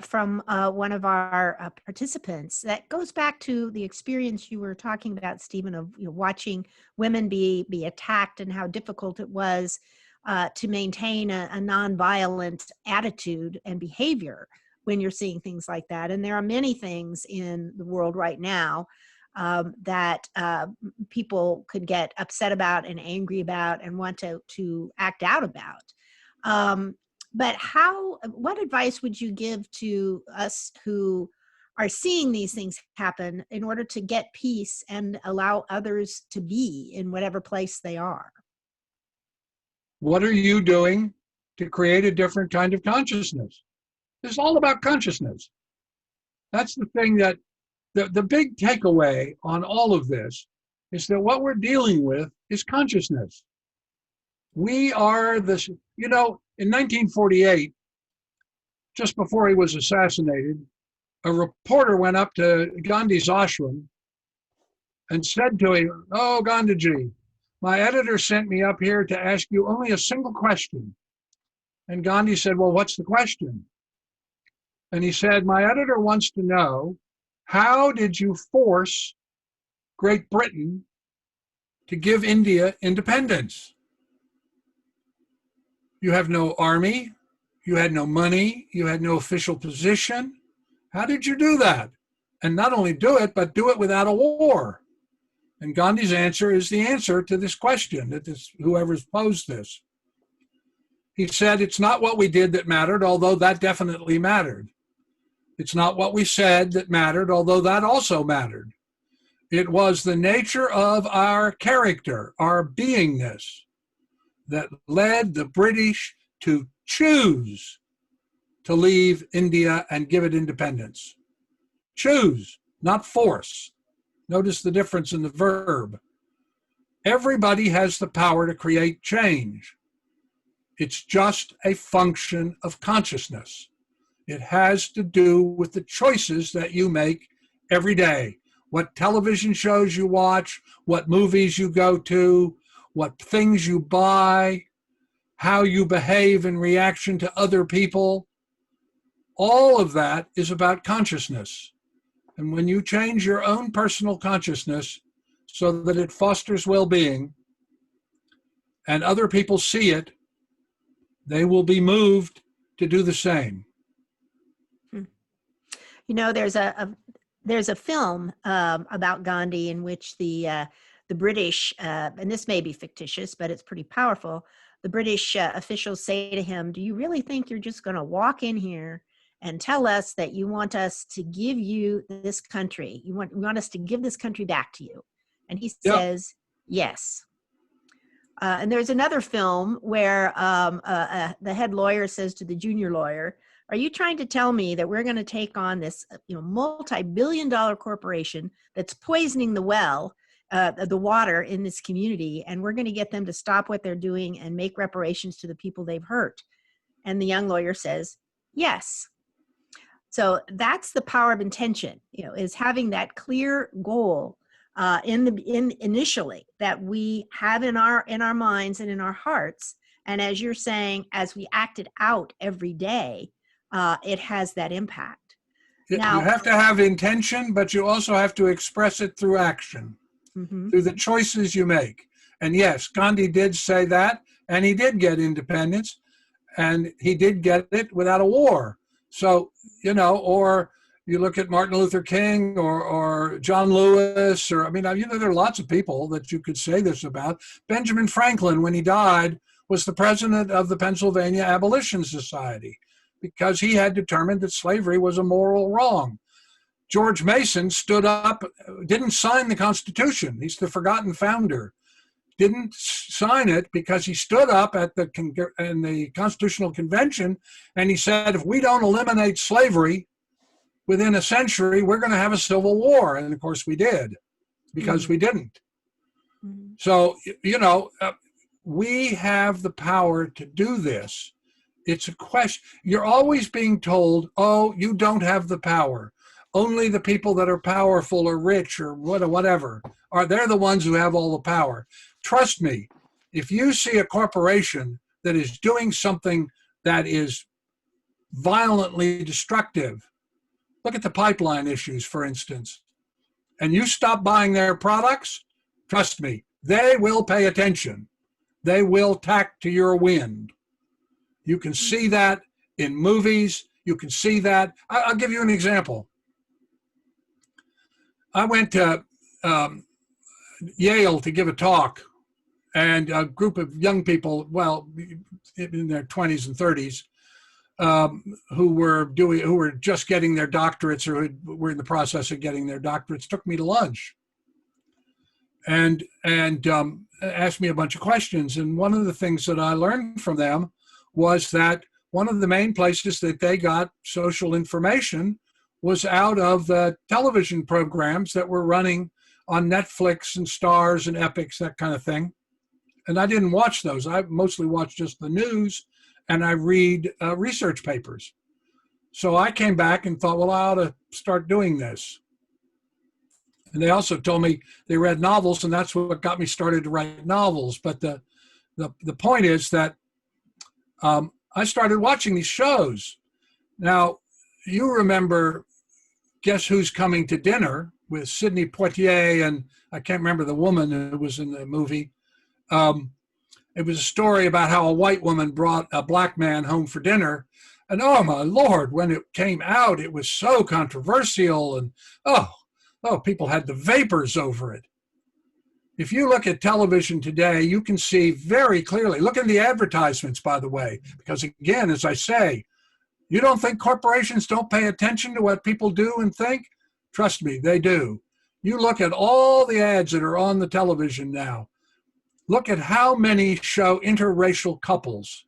from one of our participants that goes back to the experience you were talking about, Stephen, of watching women be attacked and how difficult it was to maintain a nonviolent attitude and behavior when you're seeing things like that. And there are many things in the world right now that people could get upset about and angry about and want to act out about. But what advice would you give to us who are seeing these things happen in order to get peace and allow others to be in whatever place they are? What are you doing to create a different kind of consciousness? It's all about consciousness. That's the thing that the big takeaway on all of this is that what we're dealing with is consciousness. We are this, in 1948, just before he was assassinated, a reporter went up to Gandhi's ashram and said to him, "Oh, Gandhiji, my editor sent me up here to ask you only a single question." And Gandhi said, "Well, what's the question?" And he said, "My editor wants to know, how did you force Great Britain to give India independence? You have no army, you had no money, you had no official position. How did you do that? And not only do it, but do it without a war." And Gandhi's answer is the answer to this question, that whoever's posed this. He said, it's not what we did that mattered, although that definitely mattered. It's not what we said that mattered, although that also mattered. It was the nature of our character, our beingness, that led the British to choose to leave India and give it independence. Choose, not force. Notice the difference in the verb. Everybody has the power to create change. It's just a function of consciousness. It has to do with the choices that you make every day. What television shows you watch, what movies you go to, what things you buy, how you behave in reaction to other people. All of that is about consciousness. And when you change your own personal consciousness so that it fosters well-being and other people see it, they will be moved to do the same. You know, there's a film about Gandhi in which the British, and this may be fictitious, but it's pretty powerful. The British officials say to him, "Do you really think you're just going to walk in here and tell us that you want us to give you this country? You want us to give this country back to you?" And he says, "Yes." And there's another film where the head lawyer says to the junior lawyer, "Are you trying to tell me that we're going to take on this, multi-billion-dollar corporation that's poisoning the water in this community, and we're going to get them to stop what they're doing and make reparations to the people they've hurt?" And the young lawyer says, "Yes." So that's the power of intention, is having that clear goal initially that we have in our minds and in our hearts. And as you're saying, as we act it out every day, it has that impact. Now, you have to have intention, but you also have to express it through action, through the choices you make. And yes, Gandhi did say that, and he did get independence, and he did get it without a war. So, or you look at Martin Luther King or John Lewis, or, there are lots of people that you could say this about. Benjamin Franklin, when he died, was the president of the Pennsylvania Abolition Society because he had determined that slavery was a moral wrong. George Mason stood up, didn't sign the Constitution. He's the forgotten founder. Didn't sign it because he stood up in the Constitutional Convention and he said, if we don't eliminate slavery within a century, we're going to have a civil war. And of course we did, because we didn't. So, we have the power to do this. It's a question. You're always being told, oh, you don't have the power. Only the people that are powerful or rich or whatever they're the ones who have all the power. Trust me, if you see a corporation that is doing something that is violently destructive, look at the pipeline issues, for instance, and you stop buying their products, trust me, they will pay attention. They will tack to your wind. You can see that in movies. You can see that. I'll give you an example. I went to Yale to give a talk, and a group of young people, in their 20s and 30s, who were just getting their doctorates or who were in the process of getting their doctorates, took me to lunch and asked me a bunch of questions. And one of the things that I learned from them was that one of the main places that they got social information was out of the television programs that were running on Netflix and Stars and Epics, that kind of thing. And I didn't watch those. I mostly watch just the news, and I read research papers. So I came back and thought, well, I ought to start doing this. And they also told me they read novels, and that's what got me started to write novels. But the point is that I started watching these shows. Now, you remember Guess Who's Coming to Dinner with Sidney Poitier, and I can't remember the woman who was in the movie. It was a story about how a white woman brought a black man home for dinner. And oh my Lord, when it came out, it was so controversial. And oh, people had the vapors over it. If you look at television today, you can see very clearly. Look at the advertisements, by the way, because again, as I say, you don't think corporations don't pay attention to what people do and think? Trust me, they do. You look at all the ads that are on the television now. Look at how many show interracial couples.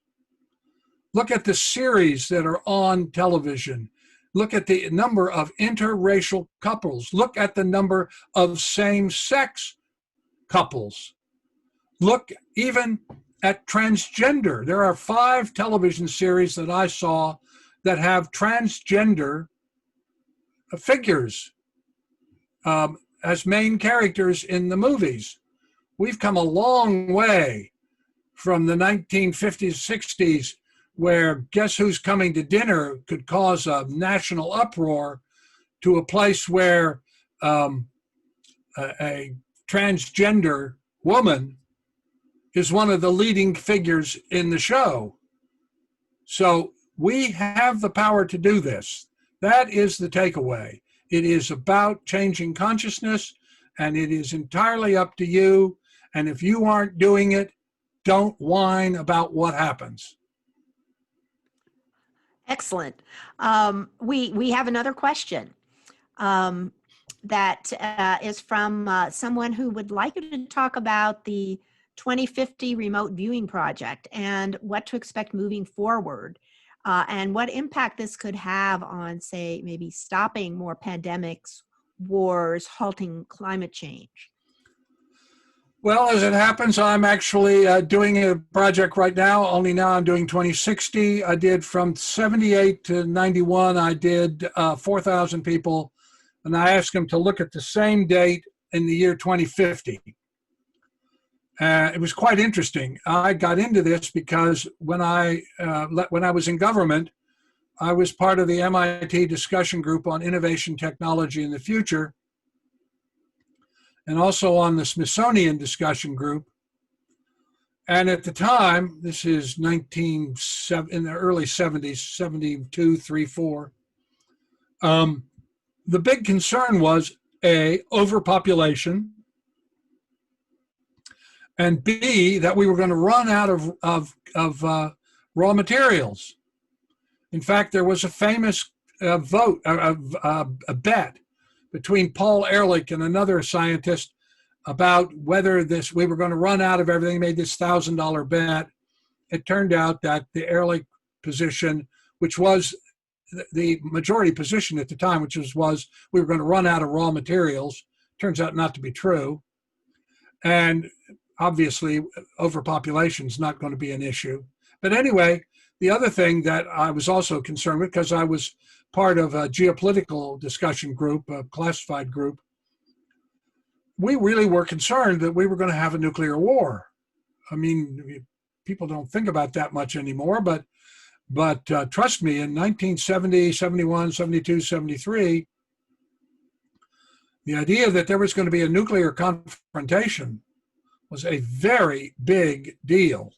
Look at the series that are on television. Look at the number of interracial couples. Look at the number of same-sex couples. Look even at transgender. There are 5 television series that I saw that have transgender figures as main characters in the movies. We've come a long way from the 1950s, 60s, where Guess Who's Coming to Dinner could cause a national uproar, to a place where a transgender woman is one of the leading figures in the show. So we have the power to do this. That is the takeaway. It is about changing consciousness, and it is entirely up to you. And if you aren't doing it, don't whine about what happens. Excellent. We have another question that is from someone who would like you to talk about the 2050 remote viewing project and what to expect moving forward, and what impact this could have on, say, maybe stopping more pandemics, wars, halting climate change. Well, as it happens, I'm actually doing a project right now, only now I'm doing 2060. I did from 78 to 91, I did 4,000 people, and I asked them to look at the same date in the year 2050. It was quite interesting. I got into this because when I was in government, I was part of the MIT discussion group on innovation, technology, and the future, and also on the Smithsonian discussion group. And at the time, this is in the early 70s, 72, 3, 4, the big concern was A, overpopulation, and B, that we were going to run out of raw materials. In fact, there was a famous a bet between Paul Ehrlich and another scientist about whether we were going to run out of everything. Made this $1,000 bet. It turned out that the Ehrlich position, which was the majority position at the time, which was we were going to run out of raw materials, turns out not to be true. And obviously, overpopulation is not going to be an issue. But anyway, the other thing that I was also concerned with, because I was part of a geopolitical discussion group, a classified group, we really were concerned that we were going to have a nuclear war. I mean, people don't think about that much anymore, but trust me, in 1970, 71, 72, 73, the idea that there was going to be a nuclear confrontation was a very big deal.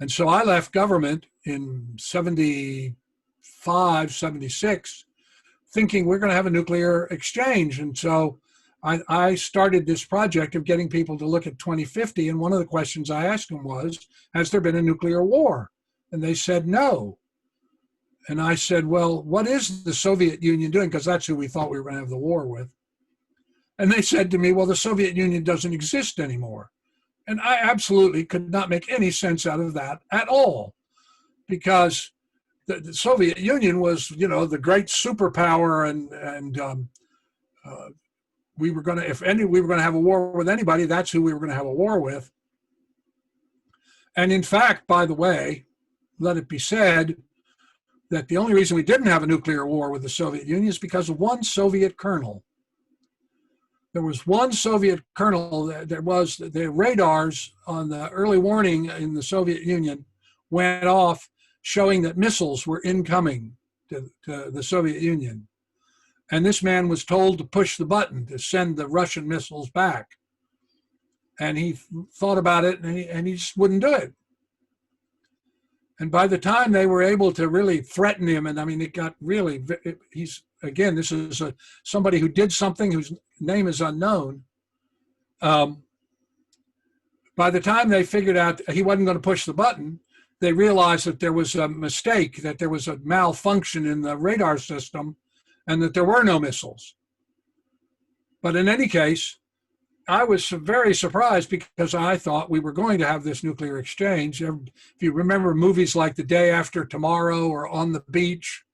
And so I left government in 75, 76, thinking we're going to have a nuclear exchange. And so I started this project of getting people to look at 2050. And one of the questions I asked them was, has there been a nuclear war? And they said no. And I said, well, what is the Soviet Union doing? Because that's who we thought we were going to have the war with. And they said to me, well, the Soviet Union doesn't exist anymore. And I absolutely could not make any sense out of that at all, because the Soviet Union was, the great superpower, and we were going to, we were going to have a war with anybody, that's who we were going to have a war with. And in fact, by the way, let it be said that the only reason we didn't have a nuclear war with the Soviet Union is because of one Soviet colonel. There was one Soviet colonel, there was the radars on the early warning in the Soviet Union went off showing that missiles were incoming to the Soviet Union. And this man was told to push the button to send the Russian missiles back. And he thought about it, and he just wouldn't do it. And by the time they were able to really threaten him, and I mean, it got really, this is somebody who did something whose name is unknown. Um, by the time they figured out he wasn't going to push the button, they realized that there was a mistake, that there was a malfunction in the radar system, and that there were no missiles. But in any case, I was very surprised because I thought we were going to have this nuclear exchange. If you remember movies like The Day After Tomorrow or On the Beach.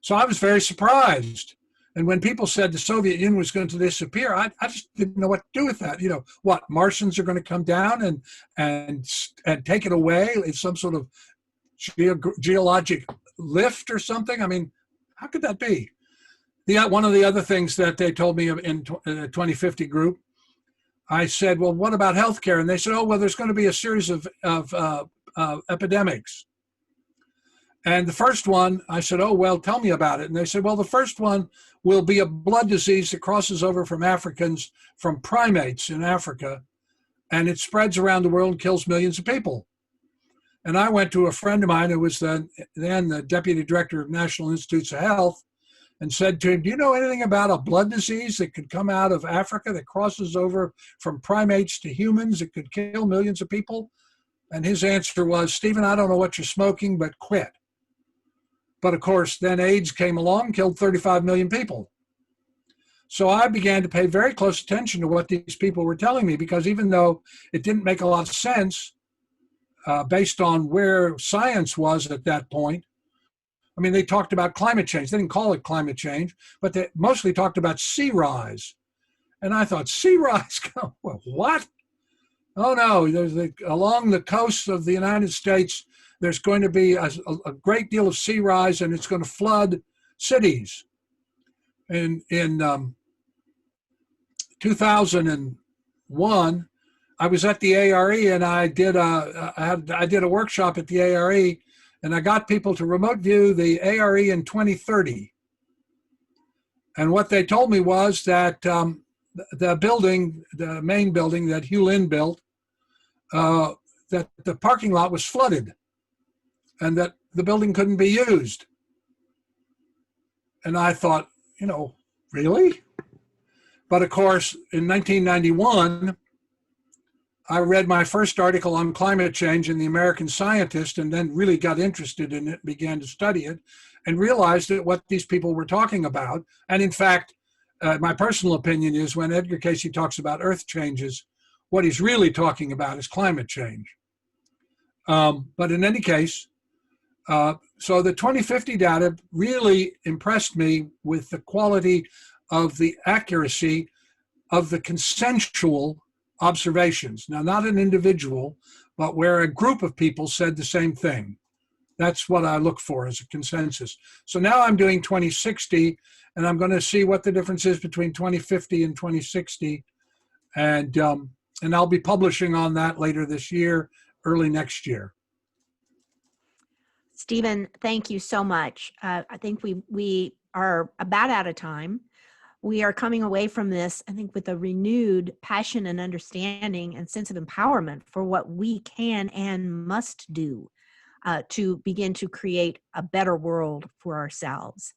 So I was very surprised. And when people said the Soviet Union was going to disappear, I just didn't know what to do with that. You know, what, Martians are going to come down and take it away? It's some sort of geologic lift or something? I mean, how could that be? One of the other things that they told me in the 2050 group, I said, well, what about healthcare? And they said, oh, well, there's going to be a series of epidemics. And the first one, I said, oh, well, tell me about it. And they said, well, the first one will be a blood disease that crosses over from primates in Africa, and it spreads around the world and kills millions of people. And I went to a friend of mine who was then the deputy director of National Institutes of Health and said to him, do you know anything about a blood disease that could come out of Africa that crosses over from primates to humans that could kill millions of people? And his answer was, Stephen, I don't know what you're smoking, but quit. But of course, then AIDS came along, killed 35 million people. So I began to pay very close attention to what these people were telling me, because even though it didn't make a lot of sense based on where science was at that point, I mean, they talked about climate change. They didn't call it climate change, but they mostly talked about sea rise. And I thought, sea rise? Well, what? Oh, no, along the coast of the United States, there's going to be a great deal of sea rise, and it's going to flood cities. In 2001, I was at the A.R.E. and I did a workshop at the A.R.E. and I got people to remote view the A.R.E. in 2030. And what they told me was that the main building that Hugh Lin built, that the parking lot was flooded and that the building couldn't be used. And I thought, really? But of course, in 1991, I read my first article on climate change in the American Scientist, and then really got interested in it, began to study it, and realized that what these people were talking about. And in fact, my personal opinion is when Edgar Cayce talks about earth changes, what he's really talking about is climate change. But in any case, so the 2050 data really impressed me with the quality of the accuracy of the consensual observations. Now, not an individual, but where a group of people said the same thing. That's what I look for as a consensus. So now I'm doing 2060, and I'm going to see what the difference is between 2050 and 2060. And I'll be publishing on that later this year, early next year. Stephen, thank you so much. I think we are about out of time. We are coming away from this, I think, with a renewed passion and understanding and sense of empowerment for what we can and must do to begin to create a better world for ourselves.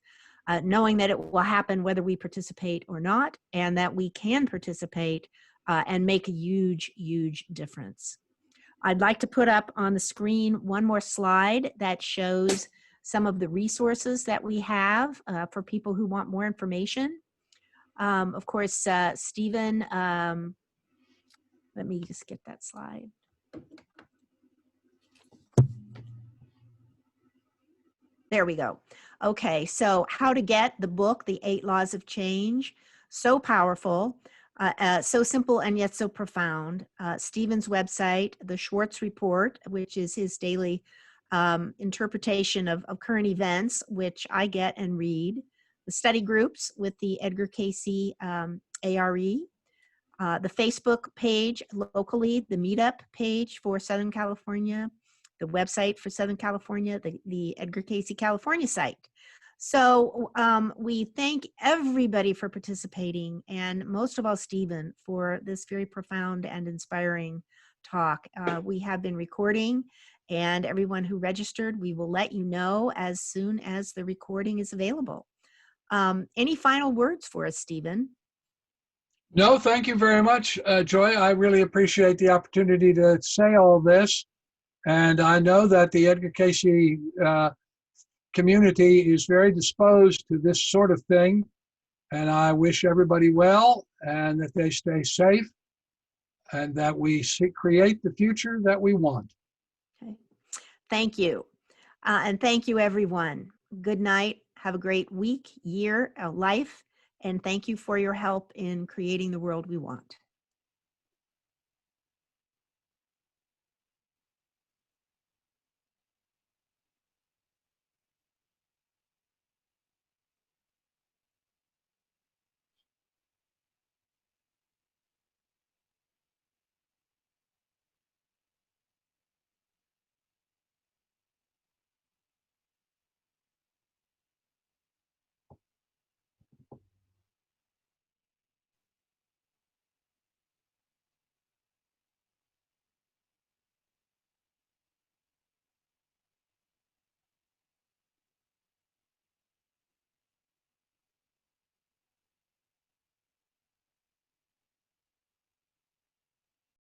Knowing that it will happen whether we participate or not, and that we can participate and make a huge, huge difference. I'd like to put up on the screen one more slide that shows some of the resources that we have for people who want more information. Of course, Stephen, let me just get that slide. There we go. Okay, so how to get the book, The 8 Laws of Change. So powerful, so simple and yet so profound. Stephen's website, The Schwartz Report, which is his daily interpretation of current events, which I get and read. The study groups with the Edgar Cayce A.R.E. The Facebook page locally, the meetup page for Southern California, the website for Southern California, the Edgar Cayce California site. So we thank everybody for participating, and most of all, Stephen, for this very profound and inspiring talk. We have been recording, and everyone who registered, we will let you know as soon as the recording is available. Any final words for us, Stephen? No, thank you very much, Joy. I really appreciate the opportunity to say all this. And I know that the Edgar Casey community is very disposed to this sort of thing. And I wish everybody well and that they stay safe and that we create the future that we want. Okay. Thank you. And thank you, everyone. Good night. Have a great week, year, life. And thank you for your help in creating the world we want.